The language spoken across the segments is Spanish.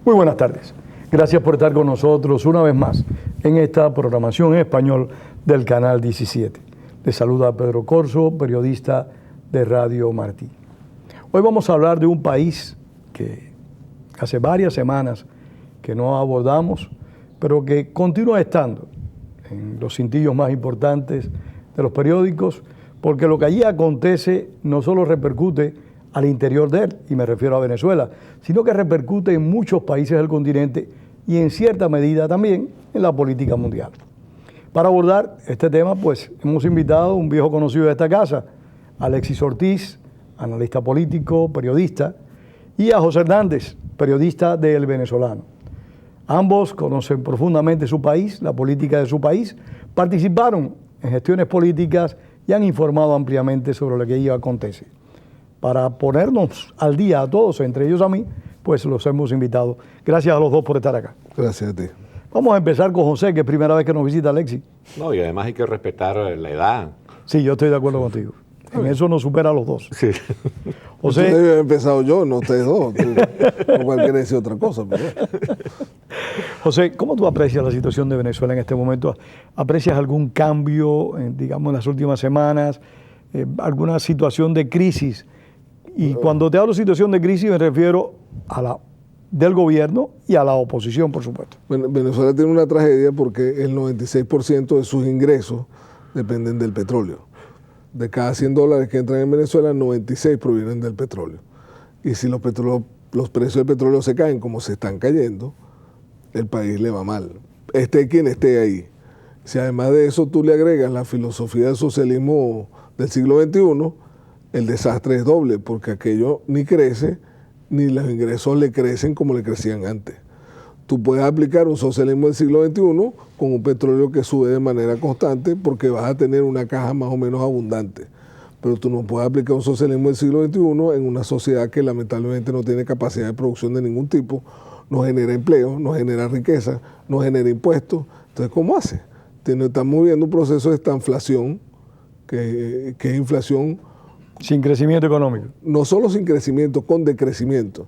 Muy buenas tardes. Gracias por estar con nosotros una vez más en esta programación en español del Canal 17. Les saluda Pedro Corso, periodista de Radio Martí. Hoy vamos a hablar de un país que hace varias semanas que no abordamos, pero que continúa estando en los cintillos más importantes de los periódicos, porque lo que allí acontece no solo repercute al interior de él, y me refiero a Venezuela, sino que repercute en muchos países del continente y en cierta medida también en la política mundial. Para abordar este tema, pues hemos invitado a un viejo conocido de esta casa, Alexis Ortiz, analista político, periodista, y a José Hernández, periodista de El Venezolano. Ambos conocen profundamente su país, la política de su país, participaron en gestiones políticas y han informado ampliamente sobre lo que allí acontece. Para ponernos al día a todos, entre ellos a mí, pues los hemos invitado. Gracias a los dos por estar acá. Gracias a ti. Vamos a empezar con José, que es primera vez que nos visita Alexis. No, y además hay que respetar la edad. Sí, yo estoy de acuerdo contigo. En eso nos supera a los dos. Sí. José, Usted debe haber empezado yo, no ustedes dos. No cualquiera decir otra cosa. Pero... José, ¿cómo tú aprecias la situación de Venezuela en este momento? ¿Aprecias algún cambio, digamos, en las últimas semanas? ¿Alguna situación de crisis? Y cuando te hablo de situación de crisis me refiero a la del gobierno y a la oposición, por supuesto. Venezuela tiene una tragedia porque el 96% de sus ingresos dependen del petróleo. De cada $100 que entran en Venezuela, 96 provienen del petróleo. Y si los precios del petróleo se caen como se están cayendo, el país le va mal. Esté quien esté ahí. Si además de eso tú le agregas la filosofía del socialismo del siglo XXI, el desastre es doble, porque aquello ni crece, ni los ingresos le crecen como le crecían antes. Tú puedes aplicar un socialismo del siglo XXI con un petróleo que sube de manera constante porque vas a tener una caja más o menos abundante. Pero tú no puedes aplicar un socialismo del siglo XXI en una sociedad que lamentablemente no tiene capacidad de producción de ningún tipo, no genera empleo, no genera riqueza, no genera impuestos. Entonces, ¿cómo hace? Estamos viviendo un proceso de estanflación, que es inflación. Sin crecimiento económico. No solo sin crecimiento, con decrecimiento.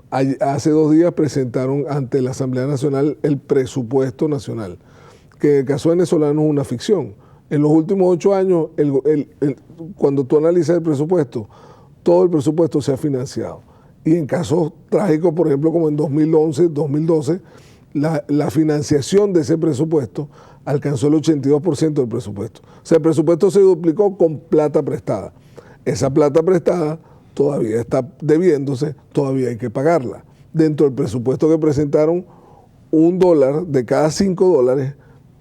Hace 2 días presentaron ante la Asamblea Nacional el presupuesto nacional, que en el caso venezolano es una ficción. En los últimos 8 años, cuando tú analizas el presupuesto, todo el presupuesto se ha financiado. Y en casos trágicos, por ejemplo, como en 2011, 2012, la financiación de ese presupuesto alcanzó el 82% del presupuesto. O sea, el presupuesto se duplicó con plata prestada. Esa plata prestada todavía está debiéndose, todavía hay que pagarla. Dentro del presupuesto que presentaron, $1 de cada $5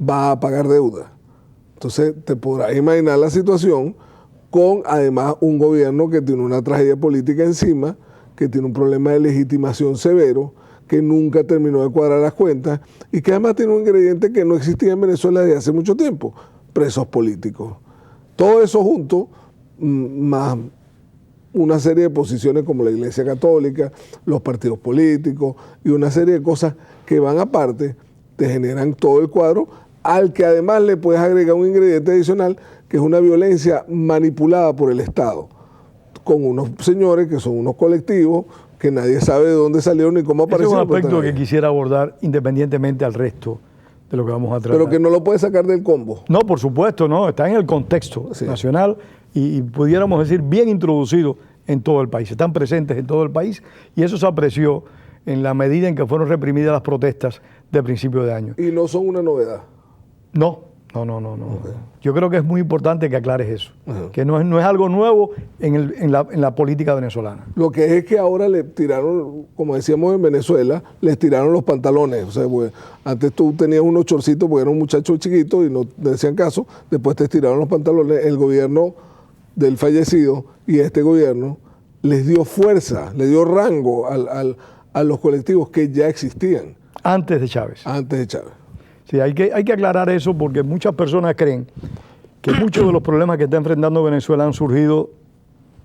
va a pagar deuda. Entonces te podrás imaginar la situación con además un gobierno que tiene una tragedia política encima, que tiene un problema de legitimación severo, que nunca terminó de cuadrar las cuentas y que además tiene un ingrediente que no existía en Venezuela desde hace mucho tiempo: presos políticos. Todo eso junto, más una serie de posiciones como la Iglesia Católica, los partidos políticos y una serie de cosas que van aparte, te generan todo el cuadro, al que además le puedes agregar un ingrediente adicional, que es una violencia manipulada por el Estado, con unos señores que son unos colectivos que nadie sabe de dónde salieron ni cómo aparecieron. Es un aspecto que quisiera abordar independientemente al resto de lo que vamos a tratar. Pero que no lo puedes sacar del combo. No, por supuesto, no, está en el contexto nacional y pudiéramos decir bien introducido en todo el país. Están presentes en todo el país y eso se apreció en la medida en que fueron reprimidas las protestas de principio de año. ¿Y no son una novedad? No. Okay. Yo creo que es muy importante que aclares eso, que no es algo nuevo en la política venezolana. Lo que es que ahora le tiraron, como decíamos en Venezuela, les tiraron los pantalones. O sea, pues, antes tú tenías unos chorcitos porque eras un muchacho chiquito y no te decían caso, después te tiraron los pantalones. El gobierno del fallecido y este gobierno les dio fuerza, le dio rango a los colectivos que ya existían. Antes de Chávez. Antes de Chávez. Sí, hay que aclarar eso porque muchas personas creen que muchos de los problemas que está enfrentando Venezuela han surgido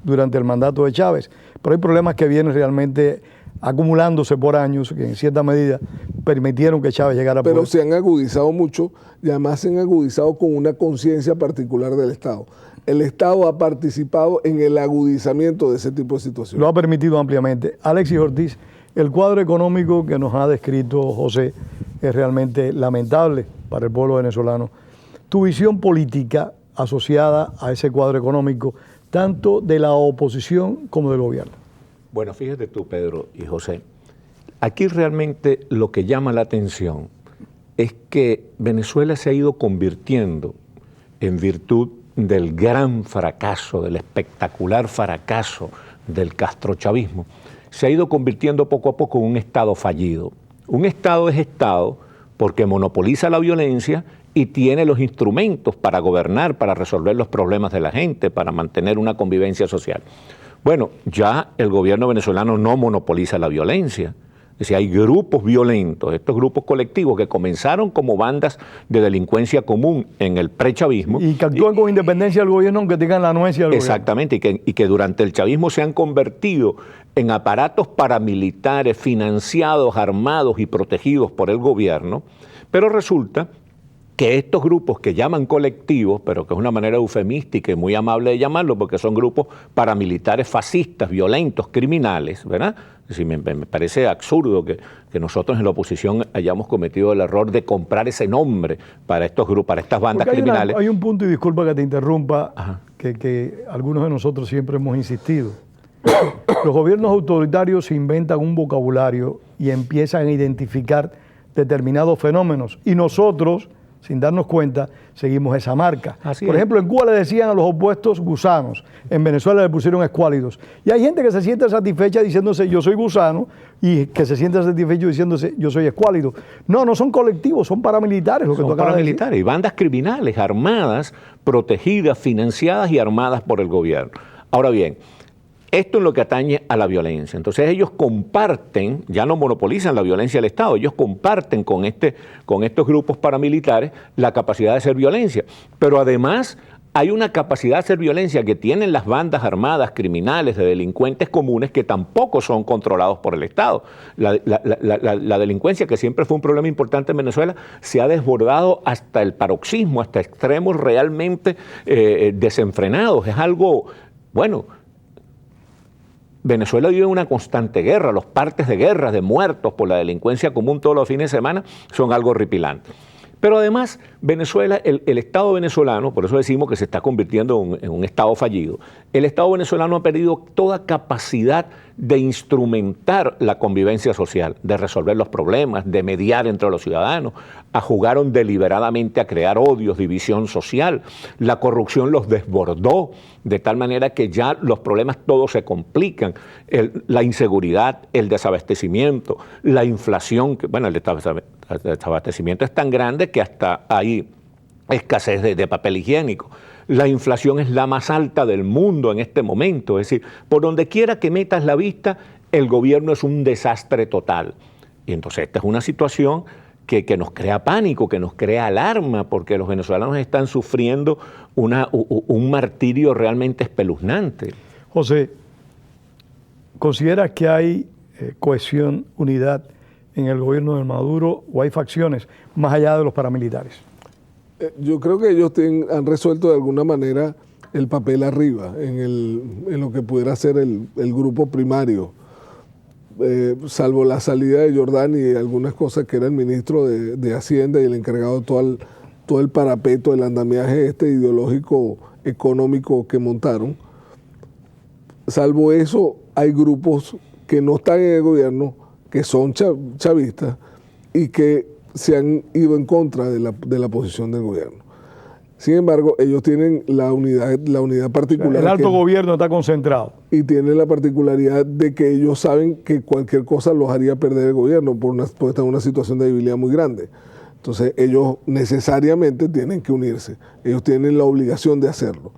durante el mandato de Chávez, pero hay problemas que vienen realmente acumulándose por años, que en cierta medida permitieron que Chávez llegara a poder. Pero se han agudizado mucho y además se han agudizado con una conciencia particular del Estado. El Estado ha participado en el agudizamiento de ese tipo de situaciones. Lo ha permitido ampliamente. Alexis Ortiz, El cuadro económico que nos ha descrito José es realmente lamentable para el pueblo venezolano. Tu visión política asociada a ese cuadro económico, tanto de la oposición como del gobierno. Bueno, fíjate tú, Pedro y José, aquí realmente lo que llama la atención es que Venezuela se ha ido convirtiendo, en virtud del gran fracaso, del espectacular fracaso del castrochavismo, se ha ido convirtiendo poco a poco en un Estado fallido. Un Estado es Estado porque monopoliza la violencia y tiene los instrumentos para gobernar, para resolver los problemas de la gente, para mantener una convivencia social. Bueno, ya el gobierno venezolano no monopoliza la violencia. Es decir, hay grupos violentos, estos grupos colectivos que comenzaron como bandas de delincuencia común en el prechavismo. Y que actúan con independencia del gobierno aunque tengan la anuencia del exactamente, gobierno. Y que durante el chavismo se han convertido en aparatos paramilitares financiados, armados y protegidos por el gobierno, pero resulta que estos grupos que llaman colectivos, pero que es una manera eufemística y muy amable de llamarlo, porque son grupos paramilitares fascistas, violentos, criminales, ¿verdad? Es decir, me parece absurdo que nosotros en la oposición hayamos cometido el error de comprar ese nombre para estos grupos, para estas bandas criminales. Hay un punto, y disculpa que te interrumpa, que algunos de nosotros siempre hemos insistido. Los gobiernos autoritarios se inventan un vocabulario y empiezan a identificar determinados fenómenos, y nosotros, sin darnos cuenta, seguimos esa marca. Por ejemplo, en Cuba le decían a los opuestos gusanos, en Venezuela le pusieron escuálidos. Y hay gente que se siente satisfecha diciéndose yo soy gusano y que se siente satisfecho diciéndose yo soy escuálido. No, no son colectivos, son paramilitares. Lo que son paramilitares y bandas criminales armadas, protegidas, financiadas y armadas por el gobierno. Ahora bien, esto es lo que atañe a la violencia. Entonces ellos comparten, ya no monopolizan la violencia del Estado, ellos comparten con estos grupos paramilitares la capacidad de hacer violencia. Pero además hay una capacidad de hacer violencia que tienen las bandas armadas, criminales, de delincuentes comunes que tampoco son controlados por el Estado. La delincuencia, que siempre fue un problema importante en Venezuela, se ha desbordado hasta el paroxismo, hasta extremos realmente desenfrenados. Es algo, bueno, Venezuela vive una constante guerra, los partes de guerra, de muertos por la delincuencia común todos los fines de semana son algo horripilante. Pero además, Venezuela, el Estado venezolano, por eso decimos que se está convirtiendo en un Estado fallido, el Estado venezolano ha perdido toda capacidad de instrumentar la convivencia social, de resolver los problemas, de mediar entre los ciudadanos. Jugaron deliberadamente a crear odios, división social. La corrupción los desbordó, de tal manera que ya los problemas todos se complican. La inseguridad, el desabastecimiento, la inflación, que bueno, el desabastecimiento es tan grande que hasta hay escasez de papel higiénico. La inflación es la más alta del mundo en este momento, es decir, por donde quiera que metas la vista, el gobierno es un desastre total. Y entonces esta es una situación que nos crea pánico, que nos crea alarma, porque los venezolanos están sufriendo un martirio realmente espeluznante. José, ¿consideras que hay cohesión, unidad en el gobierno de Maduro o hay facciones más allá de los paramilitares? Yo creo que ellos han resuelto de alguna manera el papel arriba, en lo que pudiera ser el grupo primario, salvo la salida de Jordán y algunas cosas que era el ministro de Hacienda y el encargado de todo el parapeto, el andamiaje ideológico, económico que montaron. Salvo eso, hay grupos que no están en el gobierno, que son chavistas y que se han ido en contra de la posición del gobierno. Sin embargo, ellos tienen la unidad particular. El alto gobierno está concentrado. Y tienen la particularidad de que ellos saben que cualquier cosa los haría perder el gobierno por estar en una situación de debilidad muy grande. Entonces, ellos necesariamente tienen que unirse. Ellos tienen la obligación de hacerlo.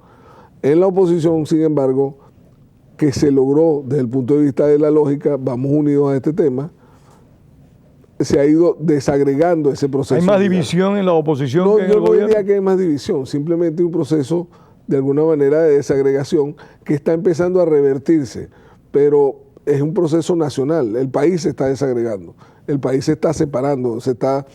En la oposición, sin embargo, que se logró desde el punto de vista de la lógica, vamos unidos a este tema, se ha ido desagregando ese proceso. ¿Hay más división en la oposición no, que en el gobierno? Yo no diría que hay más división, simplemente un proceso de alguna manera de desagregación que está empezando a revertirse, pero es un proceso nacional. El país se está desagregando, el país se está separando, se está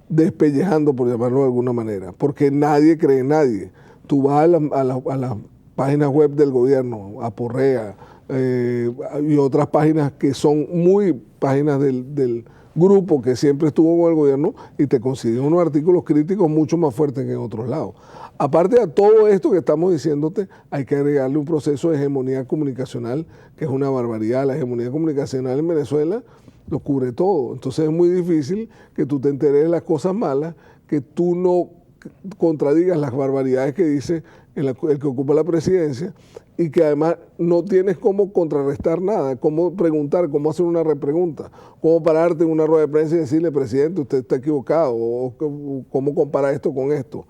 despellejando, por llamarlo de alguna manera, porque nadie cree en nadie. Tú vas a páginas web del gobierno, Aporrea, y otras páginas que son muy páginas del grupo que siempre estuvo con el gobierno y te consiguen unos artículos críticos mucho más fuertes que en otros lados. Aparte de todo esto que estamos diciéndote, hay que agregarle un proceso de hegemonía comunicacional, que es una barbaridad. La hegemonía comunicacional en Venezuela lo cubre todo. Entonces es muy difícil que tú te enteres de las cosas malas, que tú no contradigas las barbaridades que dice el que ocupa la presidencia y que además no tienes cómo contrarrestar nada, cómo preguntar, cómo hacer una repregunta, cómo pararte en una rueda de prensa y decirle, presidente, usted está equivocado, o cómo compara esto con esto.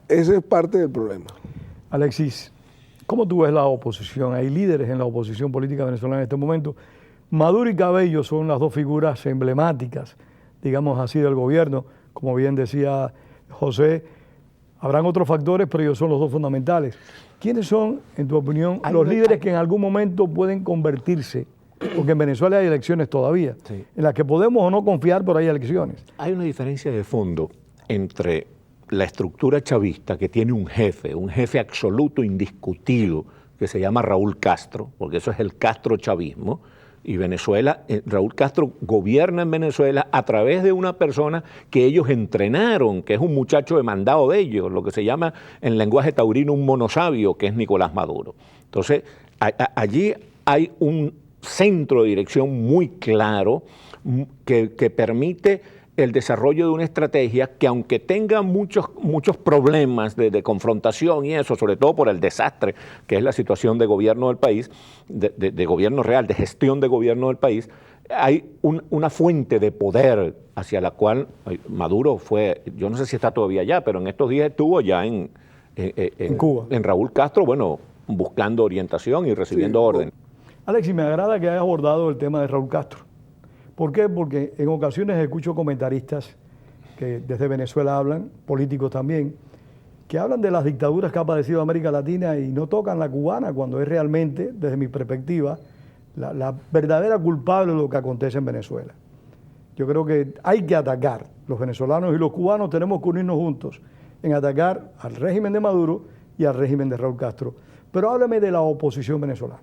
Ese es parte del problema. Alexis, ¿cómo tú ves la oposición? Hay líderes en la oposición política venezolana en este momento. Maduro y Cabello son las dos figuras emblemáticas, digamos así, del gobierno. Como bien decía José, habrán otros factores, pero ellos son los dos fundamentales. ¿Quiénes son, en tu opinión, los líderes que en algún momento pueden convertirse? Porque en Venezuela hay elecciones todavía, sí, en las que podemos o no confiar, pero hay elecciones. Hay una diferencia de fondo entre la estructura chavista, que tiene un jefe absoluto, indiscutido, que se llama Raúl Castro, porque eso es el castrochavismo, y Venezuela, Raúl Castro gobierna en Venezuela a través de una persona que ellos entrenaron, que es un muchacho demandado de ellos, lo que se llama en lenguaje taurino un monosabio, que es Nicolás Maduro. Entonces, allí hay un centro de dirección muy claro que permite el desarrollo de una estrategia que, aunque tenga muchos problemas de confrontación y eso, sobre todo por el desastre que es la situación de gobierno del país, de gobierno real, de gestión de gobierno del país, hay una fuente de poder hacia la cual Maduro fue, yo no sé si está todavía allá, pero en estos días estuvo ya en Cuba, en Raúl Castro, bueno, buscando orientación y recibiendo orden. Alexis, me agrada que hayas abordado el tema de Raúl Castro. ¿Por qué? Porque en ocasiones escucho comentaristas que desde Venezuela hablan, políticos también, que hablan de las dictaduras que ha padecido América Latina y no tocan la cubana, cuando es realmente, desde mi perspectiva, la verdadera culpable de lo que acontece en Venezuela. Yo creo que hay que atacar, los venezolanos y los cubanos tenemos que unirnos juntos en atacar al régimen de Maduro y al régimen de Raúl Castro. Pero háblame de la oposición venezolana.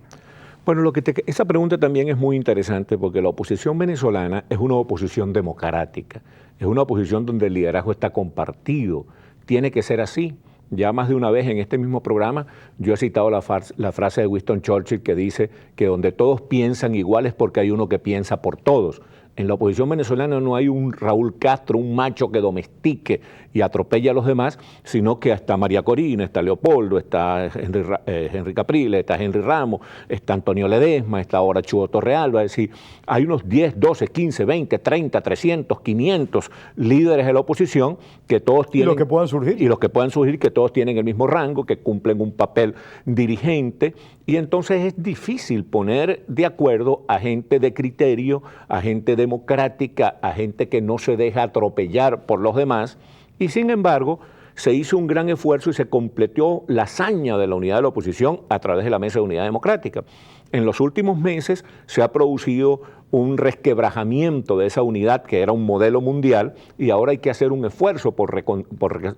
Bueno, esa pregunta también es muy interesante porque la oposición venezolana es una oposición democrática, es una oposición donde el liderazgo está compartido, tiene que ser así. Ya más de una vez en este mismo programa yo he citado la frase de Winston Churchill que dice que donde todos piensan igual es porque hay uno que piensa por todos. En la oposición venezolana no hay un Raúl Castro, un macho que domestique y atropella a los demás, sino que está María Corina, está Leopoldo, está Henry Capriles, está Henry Ramos, está Antonio Ledesma, está ahora Chugo Torrealba. Es decir, hay unos 10, 12, 15, 20, 30, 300, 500 líderes de la oposición que todos tienen... Y los que puedan surgir. Y los que puedan surgir, que todos tienen el mismo rango, que cumplen un papel dirigente. Y entonces es difícil poner de acuerdo a gente de criterio, a gente democrática, a gente que no se deja atropellar por los demás. Y sin embargo, se hizo un gran esfuerzo y se completó la hazaña de la unidad de la oposición a través de la Mesa de Unidad Democrática. En los últimos meses se ha producido un resquebrajamiento de esa unidad que era un modelo mundial y ahora hay que hacer un esfuerzo por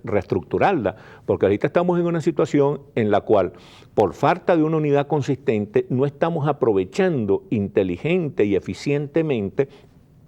reestructurarla, porque ahorita estamos en una situación en la cual, por falta de una unidad consistente, no estamos aprovechando inteligente y eficientemente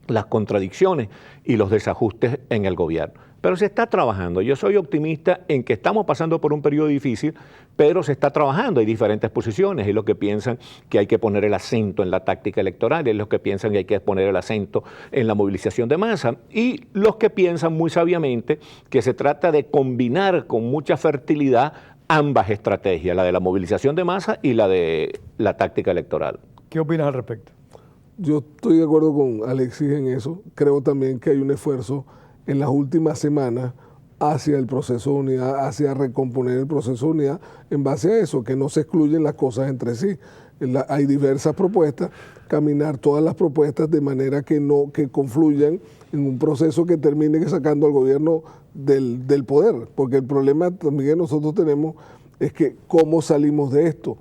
las contradicciones y los desajustes en el gobierno. Pero se está trabajando. Yo soy optimista en que estamos pasando por un periodo difícil, pero se está trabajando. Hay diferentes posiciones. Hay los que piensan que hay que poner el acento en la táctica electoral, hay los que piensan que hay que poner el acento en la movilización de masa, y los que piensan muy sabiamente que se trata de combinar con mucha fertilidad ambas estrategias, la de la movilización de masa y la de la táctica electoral. ¿Qué opinas al respecto? Yo estoy de acuerdo con Alexis en eso. Creo también que hay un esfuerzo en las últimas semanas hacia el proceso de unidad, hacia recomponer el proceso de unidad en base a eso, que no se excluyen las cosas entre sí. Hay diversas propuestas, caminar todas las propuestas de manera que confluyan en un proceso que termine sacando al gobierno del poder, porque el problema también que nosotros tenemos es que cómo salimos de esto,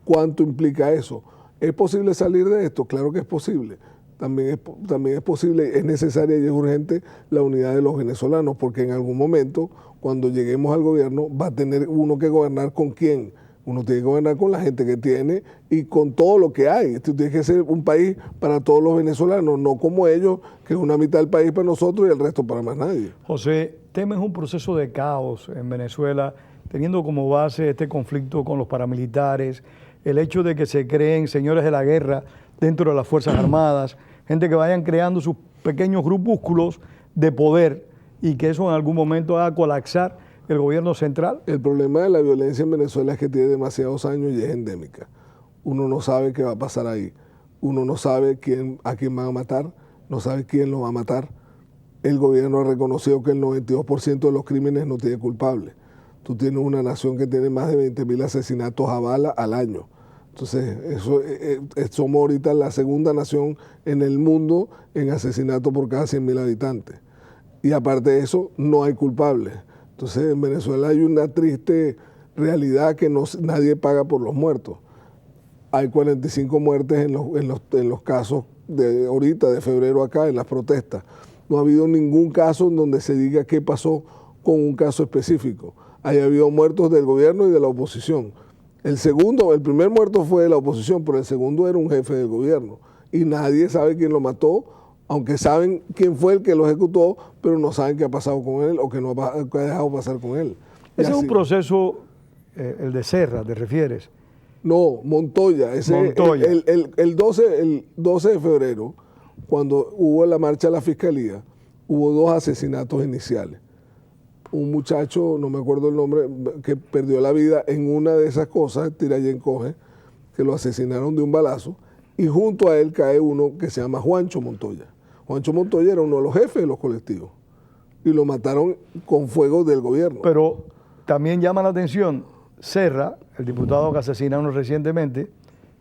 cuánto implica eso. ¿Es posible salir de esto? Claro que es posible. También es posible, es necesaria y es urgente la unidad de los venezolanos, porque en algún momento, cuando lleguemos al gobierno, va a tener uno que gobernar con quién, Uno tiene que gobernar con la gente que tiene y con todo lo que hay. Tú tienes que ser un país para todos los venezolanos, no como ellos, que es una mitad del país para nosotros y el resto para más nadie. José, ¿temes un proceso de caos en Venezuela, teniendo como base este conflicto con los paramilitares, el hecho de que se creen señores de la guerra dentro de las Fuerzas Armadas, gente que vayan creando sus pequeños grupúsculos de poder y que eso en algún momento haga colapsar el gobierno central? El problema de la violencia en Venezuela es que tiene demasiados años y es endémica. Uno no sabe qué va a pasar ahí. Uno no sabe a quién van a matar, no sabe quién lo va a matar. El gobierno ha reconocido que el 92% de los crímenes no tiene culpable. Tú tienes una nación que tiene más de 20.000 asesinatos a bala al año. Entonces, somos ahorita la segunda nación en el mundo en asesinatos por cada 100.000 habitantes. Y aparte de eso, no hay culpables. Entonces, en Venezuela hay una triste realidad que nadie paga por los muertos. Hay 45 muertes en los casos de ahorita, de febrero acá, en las protestas. No ha habido ningún caso en donde se diga qué pasó con un caso específico. Hay habido muertos del gobierno y de la oposición. El primer muerto fue de la oposición, pero el segundo era un jefe del gobierno. Y nadie sabe quién lo mató, aunque saben quién fue el que lo ejecutó, pero no saben qué ha pasado con él o qué ha dejado pasar con él. Ese es un proceso, el de Serra, ¿te refieres? No, Montoya. Montoya. El 12 de febrero, cuando hubo la marcha a la fiscalía, hubo 2 asesinatos iniciales. Un muchacho, no me acuerdo el nombre, que perdió la vida en una de esas cosas, tira y encoge, que lo asesinaron de un balazo, y junto a él cae uno que se llama Juancho Montoya. Juancho Montoya era uno de los jefes de los colectivos, y lo mataron con fuego del gobierno. Pero también llama la atención, Serra, el diputado que asesinaron recientemente,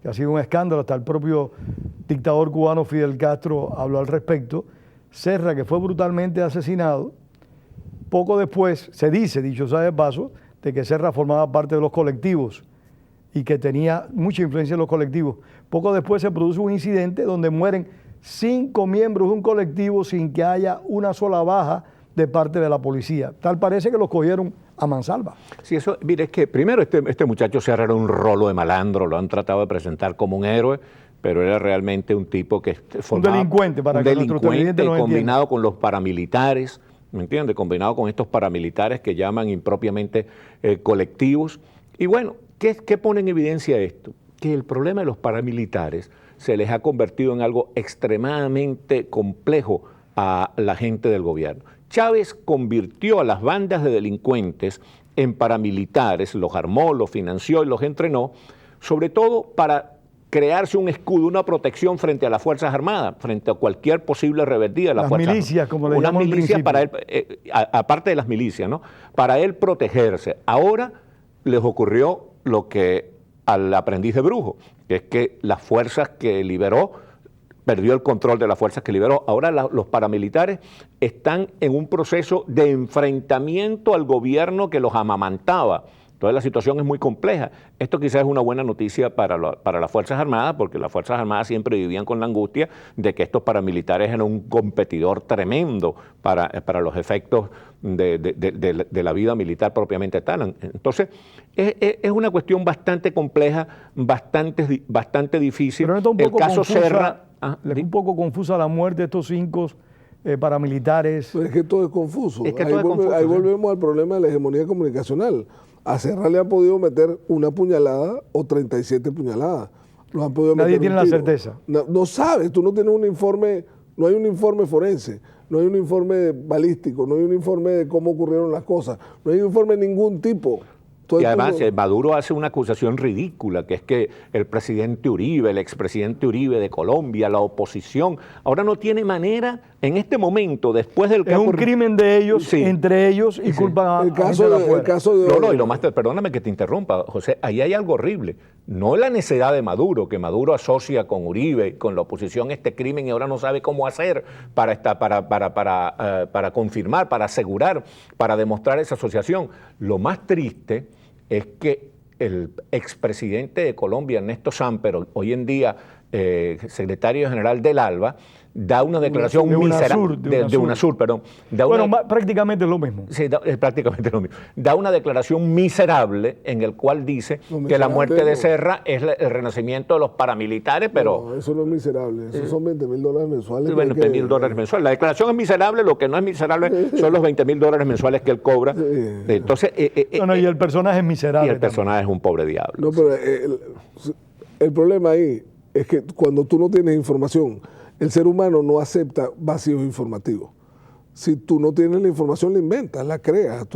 que ha sido un escándalo, hasta el propio dictador cubano Fidel Castro habló al respecto. Serra, que fue brutalmente asesinado, poco después se dice, dicho sea de paso, de que Serra formaba parte de los colectivos y que tenía mucha influencia en los colectivos. Poco después se produce un incidente donde mueren 5 miembros de un colectivo sin que haya una sola baja de parte de la policía. Tal parece que los cogieron a mansalva. Sí, eso, mire, es que primero este muchacho Serra era un rolo de malandro, lo han tratado de presentar como un héroe, pero era realmente un tipo que formaba... Un delincuente, para que nuestro televidente nos combinado entienda. con los paramilitares, ¿me entiende? Combinado con estos paramilitares que llaman impropiamente colectivos. Y bueno, ¿qué pone en evidencia esto? Que el problema de los paramilitares se les ha convertido en algo extremadamente complejo a la gente del gobierno. Chávez convirtió a las bandas de delincuentes en paramilitares, los armó, los financió y los entrenó, sobre todo para crearse un escudo, una protección frente a las Fuerzas Armadas, frente a cualquier posible rebeldía de las Fuerzas Armadas. Las milicias, como le llaman al milicia principio. para él, aparte de las milicias, ¿no? Para él protegerse. Ahora les ocurrió lo que al aprendiz de brujo, que es que las fuerzas que liberó, perdió el control de las fuerzas que liberó. Ahora los paramilitares están en un proceso de enfrentamiento al gobierno que los amamantaba. Entonces la situación es muy compleja. Esto quizás es una buena noticia para las Fuerzas Armadas, porque las Fuerzas Armadas siempre vivían con la angustia de que estos paramilitares eran un competidor tremendo para los efectos de la vida militar propiamente tal. Entonces es una cuestión bastante compleja, bastante difícil. Pero no está un poco el caso confusa, Serra... un poco confusa la muerte de estos 5 paramilitares. Pero es que todo es confuso. Es que todo es confuso, ahí ¿sí? volvemos al problema de la hegemonía comunicacional. A Serra le han podido meter una puñalada o 37 puñaladas. Los han podido Nadie meter tiene un la tiro. certeza. No sabes, tú no tienes un informe, no hay un informe forense, no hay un informe balístico, no hay un informe de cómo ocurrieron las cosas, no hay un informe de ningún tipo. Y además Maduro hace una acusación ridícula, que es que el presidente Uribe, el expresidente Uribe de Colombia, la oposición, ahora no tiene manera, en este momento, después del que Es un crimen de ellos, Sí. entre ellos, y culpan a el caso gente de de afuera. el caso de No, y lo más, perdóname que te interrumpa, José, ahí hay algo horrible. No la necedad de Maduro, que Maduro asocia con Uribe, con la oposición, este crimen y ahora no sabe cómo hacer para confirmar, para asegurar, para demostrar esa asociación. Lo más triste es que el expresidente de Colombia, Ernesto Samper, hoy en día secretario general del ALBA, da una declaración miserable, de UNASUR, perdón. Prácticamente es lo mismo. Sí, es prácticamente lo mismo. Da una declaración miserable en el cual dice que la muerte de Serra es el renacimiento de los paramilitares, pero... No, eso no es miserable, eso son $20,000 mensuales. Sí, $20,000 mensuales. La declaración es miserable, lo que no es miserable son los $20,000 mensuales que él cobra. Entonces... y el personaje es miserable. Y el personaje es un pobre diablo. No, pero el problema ahí es que cuando tú no tienes información, el ser humano no acepta vacíos informativos. Si tú no tienes la información, la inventas, la creas,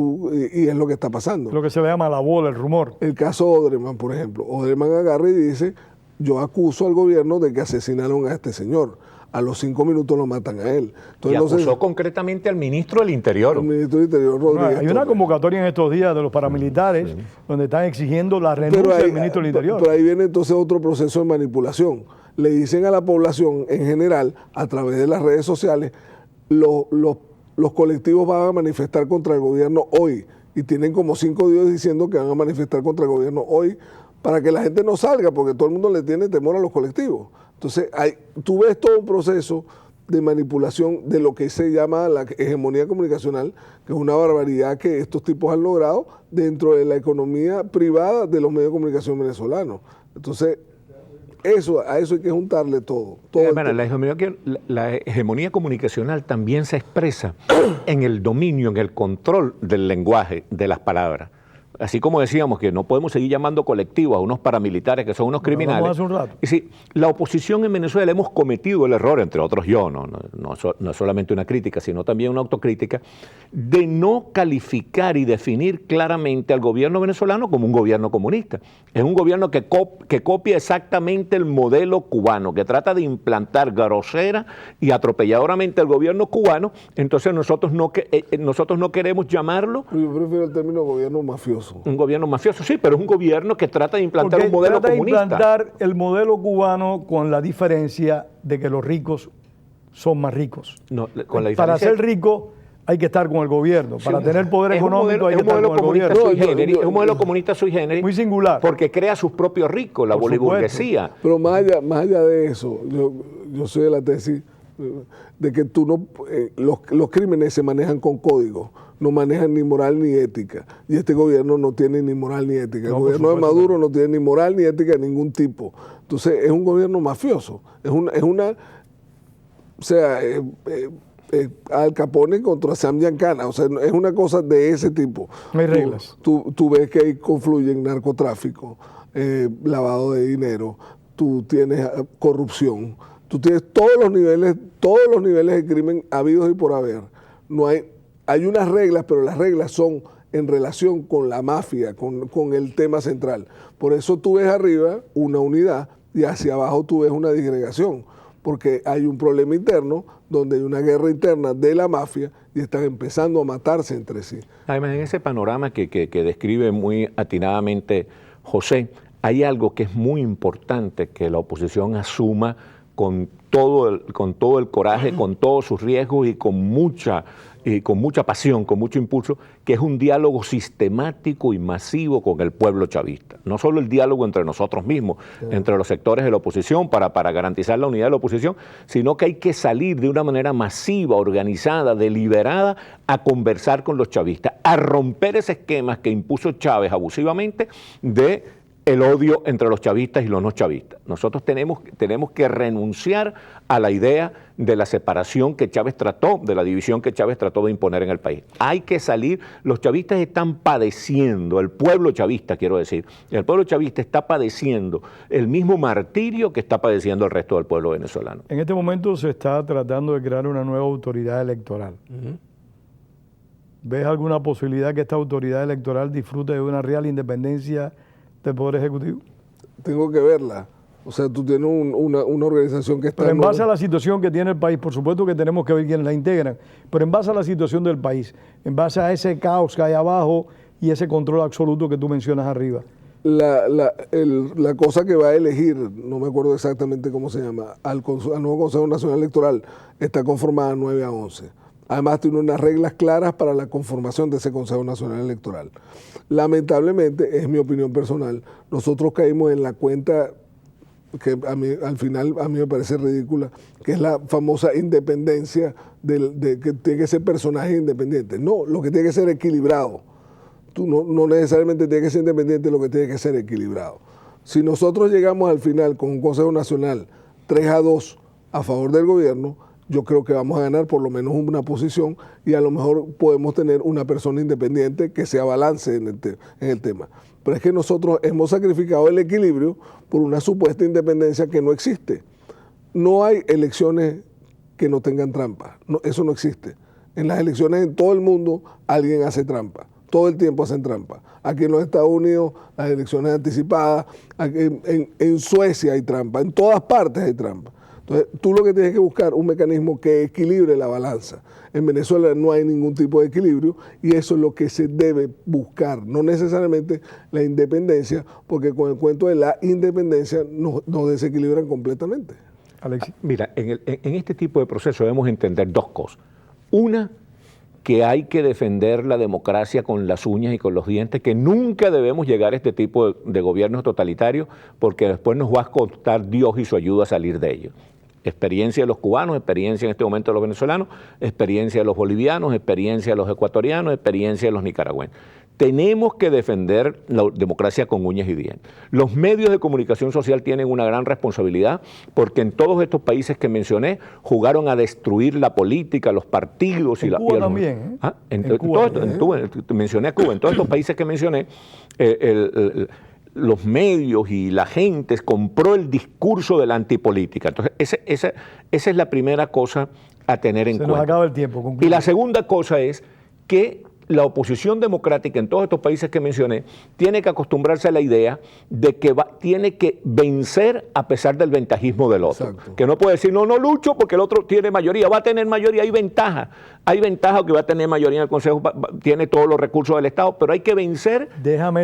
y es lo que está pasando. Lo que se le llama la bola, el rumor. El caso Odreman, por ejemplo. Odreman agarra y dice, yo acuso al gobierno de que asesinaron a este señor. A los 5 minutos lo matan a él. Entonces, y acusó concretamente al ministro del Interior. El ministro del Interior, Rodríguez. Hay una convocatoria en estos días de los paramilitares donde están exigiendo la renuncia del ministro del Interior. Pero ahí viene entonces otro proceso de manipulación. Le dicen a la población en general, a través de las redes sociales, los colectivos van a manifestar contra el gobierno hoy. Y tienen como 5 días diciendo que van a manifestar contra el gobierno hoy para que la gente no salga, porque todo el mundo le tiene temor a los colectivos. Entonces, tú ves todo un proceso de manipulación de lo que se llama la hegemonía comunicacional, que es una barbaridad que estos tipos han logrado dentro de la economía privada de los medios de comunicación venezolanos. Entonces, a eso hay que juntarle todo. La hegemonía comunicacional también se expresa en el dominio, en el control del lenguaje, de las palabras. Así como decíamos que no podemos seguir llamando colectivos a unos paramilitares que son unos criminales. Hace un rato. Y sí, la oposición en Venezuela hemos cometido el error, entre otros yo, no es solamente una crítica, sino también una autocrítica, de no calificar y definir claramente al gobierno venezolano como un gobierno comunista. Es un gobierno que copia exactamente el modelo cubano, que trata de implantar grosera y atropelladoramente el gobierno cubano. Entonces nosotros no queremos llamarlo... Yo prefiero el término gobierno mafioso. Un gobierno mafioso, sí, pero es un gobierno que trata de implantar un modelo comunista. Trata de implantar el modelo cubano con la diferencia de que los ricos son más ricos. No, con la Para ser rico hay que estar con el gobierno. Para tener poder económico hay que estar con el gobierno. Es un modelo comunista sui generis. Muy singular. Porque crea sus propios ricos, la boliburguesía. Pero más allá de eso, yo soy de la tesis de que los crímenes se manejan con códigos. No manejan ni moral ni ética. Y este gobierno no tiene ni moral ni ética. El gobierno de Maduro no tiene ni moral ni ética de ningún tipo. Entonces, es un gobierno mafioso. Al Capone contra Sam Giancana. O sea, es una cosa de ese tipo. No hay reglas. Tú ves que ahí confluyen narcotráfico, lavado de dinero, tú tienes corrupción, tú tienes todos los niveles de crimen habidos y por haber. Hay unas reglas, pero las reglas son en relación con la mafia, con el tema central. Por eso tú ves arriba una unidad y hacia abajo tú ves una disgregación, porque hay un problema interno donde hay una guerra interna de la mafia y están empezando a matarse entre sí. Además, en ese panorama que describe muy atinadamente José, hay algo que es muy importante que la oposición asuma con todo el coraje, con todos sus riesgos y con mucha pasión, con mucho impulso, que es un diálogo sistemático y masivo con el pueblo chavista. No solo el diálogo entre nosotros mismos, entre los sectores de la oposición para garantizar la unidad de la oposición, sino que hay que salir de una manera masiva, organizada, deliberada, a conversar con los chavistas, a romper ese esquema que impuso Chávez abusivamente de el odio entre los chavistas y los no chavistas. Nosotros tenemos que renunciar a la idea de la separación que Chávez trató, de la división que Chávez trató de imponer en el país. Hay que salir, los chavistas están padeciendo, el pueblo chavista quiero decir, el pueblo chavista está padeciendo el mismo martirio que está padeciendo el resto del pueblo venezolano. En este momento se está tratando de crear una nueva autoridad electoral. ¿Ves alguna posibilidad que esta autoridad electoral disfrute de una real independencia del Poder Ejecutivo? Tengo que verla. O sea, tú tienes una organización que está... Pero en base a la situación que tiene el país, por supuesto que tenemos que ver quiénes la integran, pero en base a la situación del país, en base a ese caos que hay abajo y ese control absoluto que tú mencionas arriba. La cosa que va a elegir, no me acuerdo exactamente cómo se llama, al nuevo Consejo Nacional Electoral, está conformada 9-11. Además tiene unas reglas claras para la conformación de ese Consejo Nacional Electoral. Lamentablemente, es mi opinión personal, nosotros caímos en la cuenta que al final a mí me parece ridícula, que es la famosa independencia que tiene que ser personaje independiente. No, lo que tiene que ser equilibrado. Tú no necesariamente tiene que ser independiente, lo que tiene que ser equilibrado. Si nosotros llegamos al final con un Consejo Nacional 3-2 a favor del gobierno, yo creo que vamos a ganar por lo menos una posición y a lo mejor podemos tener una persona independiente que sea balance en el tema. Pero es que nosotros hemos sacrificado el equilibrio por una supuesta independencia que no existe. No hay elecciones que no tengan trampa. No, eso no existe. En las elecciones en todo el mundo alguien hace trampa. Todo el tiempo hacen trampa. Aquí en los Estados Unidos, las elecciones anticipadas, en Suecia hay trampa, en todas partes hay trampa. Entonces, tú lo que tienes que buscar un mecanismo que equilibre la balanza. En Venezuela no hay ningún tipo de equilibrio y eso es lo que se debe buscar, no necesariamente la independencia, porque con el cuento de la independencia nos desequilibran completamente. Alexis. Mira, en este tipo de procesos debemos entender dos cosas. Una, que hay que defender la democracia con las uñas y con los dientes, que nunca debemos llegar a este tipo de gobiernos totalitarios, porque después nos va a costar Dios y su ayuda a salir de ellos. Experiencia de los cubanos, experiencia en este momento de los venezolanos, experiencia de los bolivianos, experiencia de los ecuatorianos, experiencia de los nicaragüenses. Tenemos que defender la democracia con uñas y dientes. Los medios de comunicación social tienen una gran responsabilidad porque en todos estos países que mencioné jugaron a destruir la política, los partidos y la... Cuba también, ¿eh? Mencioné a Cuba. En todos estos países que mencioné, los medios y la gente compró el discurso de la antipolítica. Entonces, esa es la primera cosa a tener en cuenta. Se nos acaba el tiempo. Concluye. Y la segunda cosa es que la oposición democrática en todos estos países que mencioné tiene que acostumbrarse a la idea de que tiene que vencer a pesar del ventajismo del otro. Exacto. Que no puede decir, no lucho porque el otro tiene mayoría. Va a tener mayoría, hay ventaja que va a tener mayoría en el Consejo, tiene todos los recursos del Estado, pero hay que vencer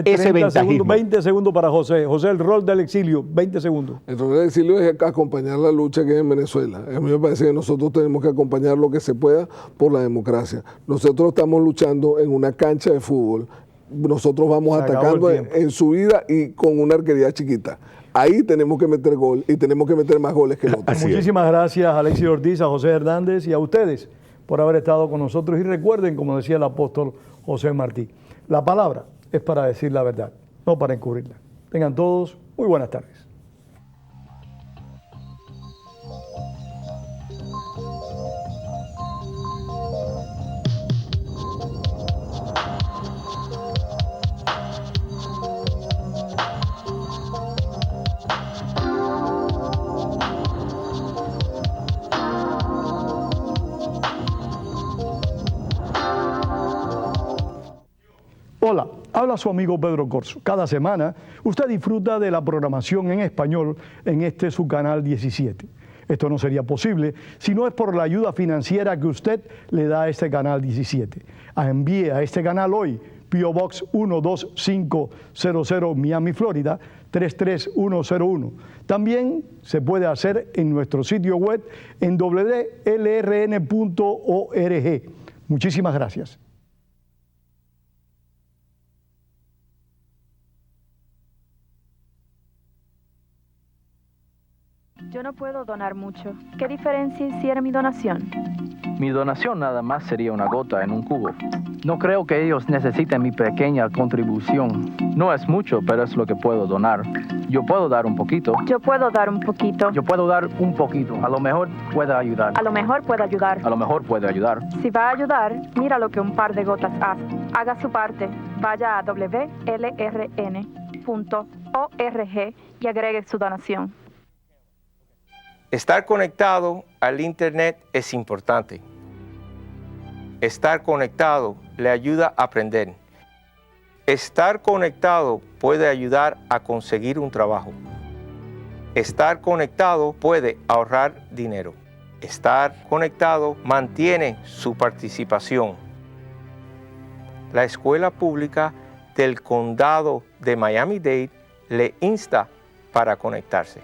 ese ventajismo. 20 segundos para José. José, el rol del exilio, 20 segundos. El rol del exilio es acompañar la lucha que hay en Venezuela. A mí me parece que nosotros tenemos que acompañar lo que se pueda por la democracia. Nosotros estamos luchando en una cancha de fútbol. Nosotros vamos atacando en su vida y con una arquería chiquita. Ahí tenemos que meter gol y tenemos que meter más goles que el otro. Muchísimas gracias a Alexis Ortiz, a José Hernández y a ustedes por haber estado con nosotros. Y recuerden, como decía el apóstol José Martí, la palabra es para decir la verdad, no para encubrirla. Tengan todos muy buenas tardes. Hola, habla su amigo Pedro Corso. Cada semana usted disfruta de la programación en español en su canal 17. Esto no sería posible si no es por la ayuda financiera que usted le da a este canal 17. Envíe a este canal hoy P.O. Box 12500 Miami, Florida 33101. También se puede hacer en nuestro sitio web en wlrn.org. Muchísimas gracias. Yo no puedo donar mucho. ¿Qué diferencia hiciera mi donación? Mi donación nada más sería una gota en un cubo. No creo que ellos necesiten mi pequeña contribución. No es mucho, pero es lo que puedo donar. Yo puedo dar un poquito. Yo puedo dar un poquito. Yo puedo dar un poquito. A lo mejor pueda ayudar. A lo mejor puede ayudar. A lo mejor puede ayudar. Si va a ayudar, mira lo que un par de gotas hace. Haga su parte. Vaya a wlrn.org y agregue su donación. Estar conectado al Internet es importante. Estar conectado le ayuda a aprender. Estar conectado puede ayudar a conseguir un trabajo. Estar conectado puede ahorrar dinero. Estar conectado mantiene su participación. La Escuela Pública del Condado de Miami-Dade le insta para conectarse.